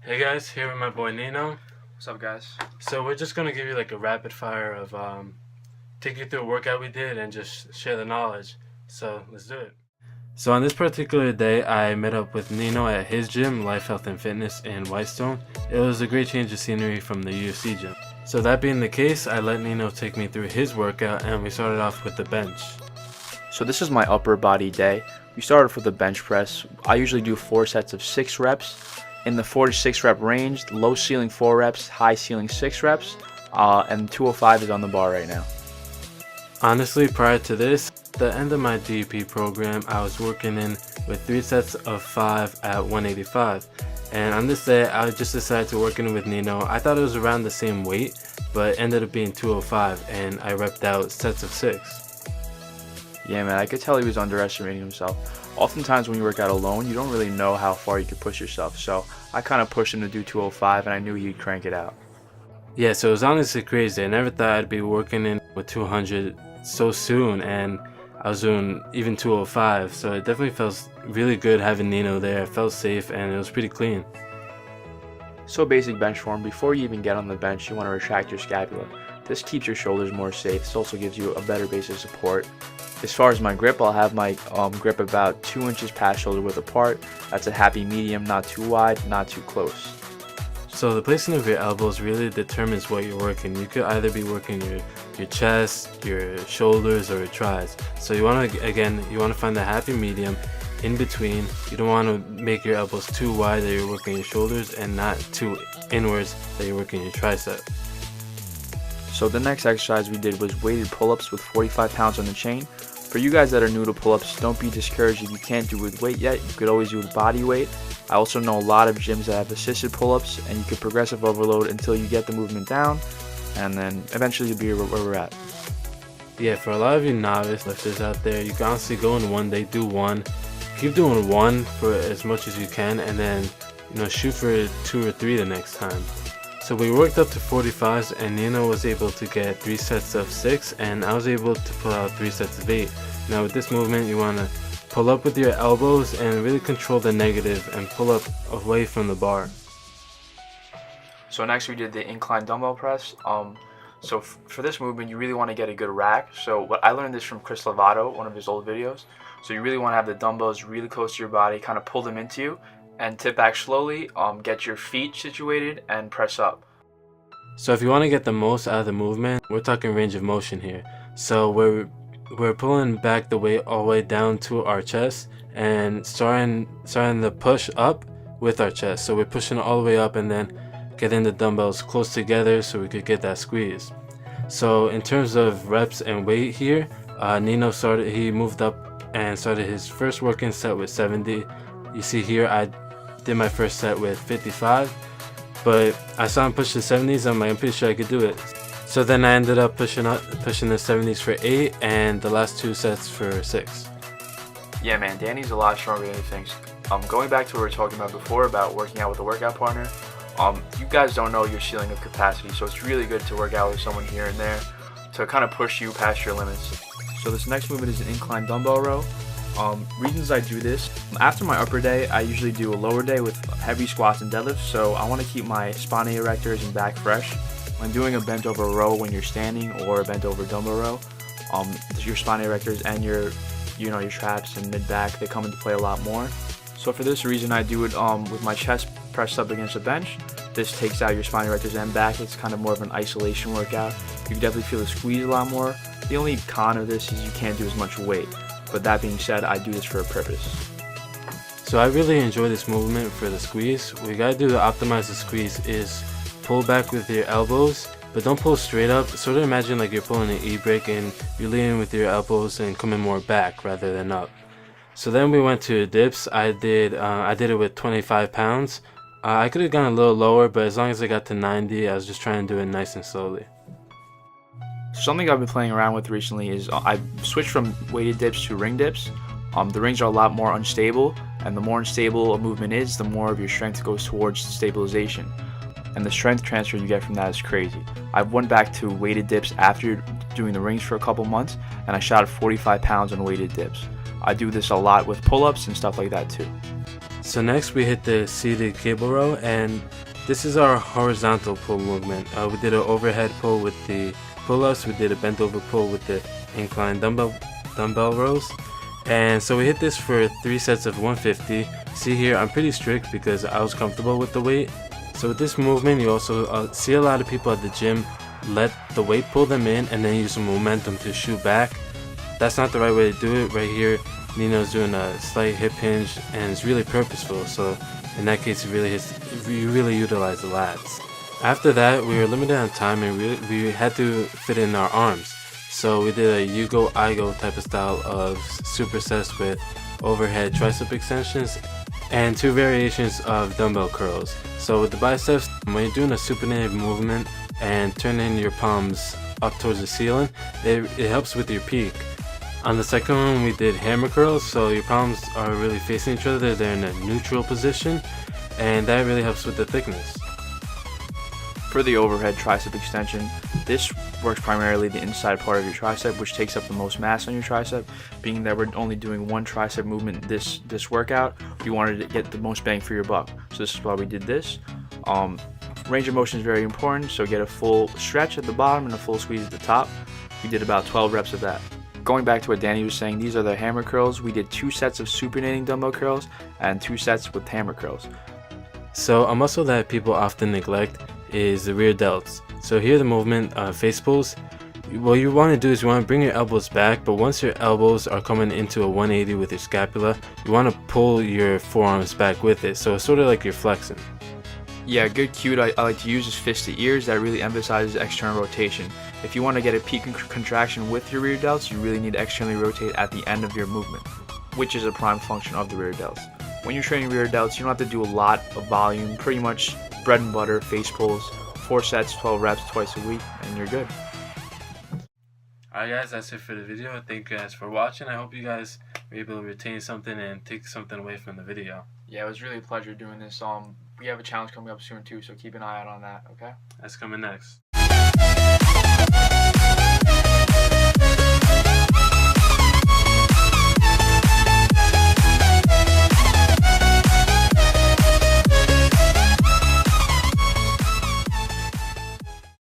Hey guys, here with my boy Nino. What's up, guys? So we're just gonna give you like a rapid fire of take you through a workout we did and just share the knowledge. So let's do it. So on this particular day, I met up with Nino at his gym, Life Health and Fitness in Whitestone. It was a great change of scenery from the UFC gym. So that being the case, I let Nino take me through his workout and we started off with the bench. So this is my upper body day. We started with the bench press. I usually do 4 sets of 6 reps. In the 4 to 6 rep range, low ceiling 4 reps, high ceiling 6 reps, and 205 is on the bar right now. Honestly, prior to this, the end of my DP program, I was working in with 3 sets of 5 at 185. And on this day, I just decided to work in with Nino. I thought it was around the same weight, but it ended up being 205, and I repped out sets of 6. Yeah, man, I could tell he was underestimating himself. Oftentimes when you work out alone, you don't really know how far you could push yourself. So I kind of pushed him to do 205, and I knew he'd crank it out. Yeah, so it was honestly crazy. I never thought I'd be working in with 200 so soon, and I was doing even 205. So it definitely felt really good having Nino there. It felt safe, and it was pretty clean. So basic bench form, before you even get on the bench, you want to retract your scapula. This keeps your shoulders more safe. This also gives you a better base of support. As far as my grip, I'll have my grip about 2 inches past shoulder width apart. That's a happy medium, not too wide, not too close. So the placing of your elbows really determines what you're working. You could either be working your chest, your shoulders, or your tries. So you want to find the happy medium in between. You don't want to make your elbows too wide that you're working your shoulders, and not too inwards that you're working your tricep. So the next exercise we did was weighted pull-ups with 45 pounds on the chain. For you guys that are new to pull-ups, don't be discouraged if you can't do it with weight yet. You could always do it with body weight. I also know a lot of gyms that have assisted pull-ups, and you can progressive overload until you get the movement down, and then eventually you'll be where we're at. Yeah, for a lot of you novice lifters out there, you can honestly go in one day, do one, keep doing one for as much as you can, and then shoot for 2 or 3 the next time. So we worked up to 45s, and Nino was able to get 3 sets of 6, and I was able to pull out 3 sets of 8. Now with this movement, you want to pull up with your elbows and really control the negative and pull up away from the bar. So next we did the incline dumbbell press. So for this movement, you really want to get a good rack. So what I learned this from Chris Lovato, one of his old videos. So you really want to have the dumbbells really close to your body, kind of pull them into you, and tip back slowly, get your feet situated, and press up. So if you want to get the most out of the movement, we're talking range of motion here. So we're pulling back the weight all the way down to our chest and starting the push up with our chest. So we're pushing it all the way up and then getting the dumbbells close together so we could get that squeeze. So in terms of reps and weight here, Nino he moved up and started his first working set with 70. You see here I did my first set with 55, but I saw him push the 70s. I'm pretty sure I could do it. So then I ended up pushing the 70s for 8 and the last 2 sets for 6. Yeah, man, Danny's a lot stronger than he thinks. Going back to what we were talking about before about working out with a workout partner, you guys don't know your ceiling of capacity, so it's really good to work out with someone here and there to kind of push you past your limits. So this next movement is an incline dumbbell row. Reasons I do this, after my upper day, I usually do a lower day with heavy squats and deadlifts, so I want to keep my spine erectors and back fresh. When doing a bent over row when you're standing or a bent over dumbbell row, your spine erectors and your traps and mid back, they come into play a lot more. So for this reason, I do it with my chest pressed up against the bench. This takes out your spine erectors and back. It's kind of more of an isolation workout. You can definitely feel the squeeze a lot more. The only con of this is you can't do as much weight. But that being said, I do this for a purpose. So I really enjoy this movement for the squeeze. What you gotta do to optimize the squeeze is pull back with your elbows, but don't pull straight up. Sort of imagine like you're pulling an e-brake and you're leaning with your elbows and coming more back rather than up. So then we went to dips. I did it with 25 pounds. I could have gone a little lower, but as long as I got to 90, I was just trying to do it nice and slowly. Something I've been playing around with recently is I switched from weighted dips to ring dips. The rings are a lot more unstable, and the more unstable a movement is, the more of your strength goes towards stabilization. And the strength transfer you get from that is crazy. I went back to weighted dips after doing the rings for a couple months, and I shot at 45 pounds on weighted dips. I do this a lot with pull-ups and stuff like that too. So next we hit the seated cable row, and this is our horizontal pull movement. We did an overhead pull with the pull-ups, we did a bent over pull with the incline dumbbell rows. And so we hit this for 3 sets of 150. See here, I'm pretty strict because I was comfortable with the weight. So with this movement, you also see a lot of people at the gym let the weight pull them in and then use some momentum to shoot back. That's not the right way to do it. Right here, Nino's doing a slight hip hinge and it's really purposeful. So in that case, you really utilize the lats. After that, we were limited on time and we had to fit in our arms. So we did a you go, I go type of style of supersets with overhead tricep extensions and 2 variations of dumbbell curls. So with the biceps, when you're doing a supinated movement and turning your palms up towards the ceiling, it helps with your peak. On the second one, we did hammer curls, so your palms are really facing each other, they're in a neutral position, and that really helps with the thickness. For the overhead tricep extension, this works primarily the inside part of your tricep, which takes up the most mass on your tricep. Being that we're only doing one tricep movement this workout, we wanted to get the most bang for your buck. So this is why we did this. Range of motion is very important, so get a full stretch at the bottom and a full squeeze at the top. We did about 12 reps of that. Going back to what Danny was saying, these are the hammer curls. We did 2 sets of supinating dumbbell curls and 2 sets with hammer curls. So a muscle that people often neglect is the rear delts. So here the movement, face pulls. What you want to do is you want to bring your elbows back, but once your elbows are coming into a 180 with your scapula, you want to pull your forearms back with it. So it's sort of like you're flexing. Yeah, a good cue I like to use is fist to ears. That really emphasizes external rotation. If you want to get a peak contraction with your rear delts, you really need to externally rotate at the end of your movement, which is a prime function of the rear delts. When you're training rear delts, you don't have to do a lot of volume, pretty much bread and butter, face pulls, 4 sets, 12 reps twice a week, and you're good. Alright guys, that's it for the video. Thank you guys for watching. I hope you guys were able to retain something and take something away from the video. Yeah, it was really a pleasure doing this. We have a challenge coming up soon too, so keep an eye out on that, okay? That's coming next.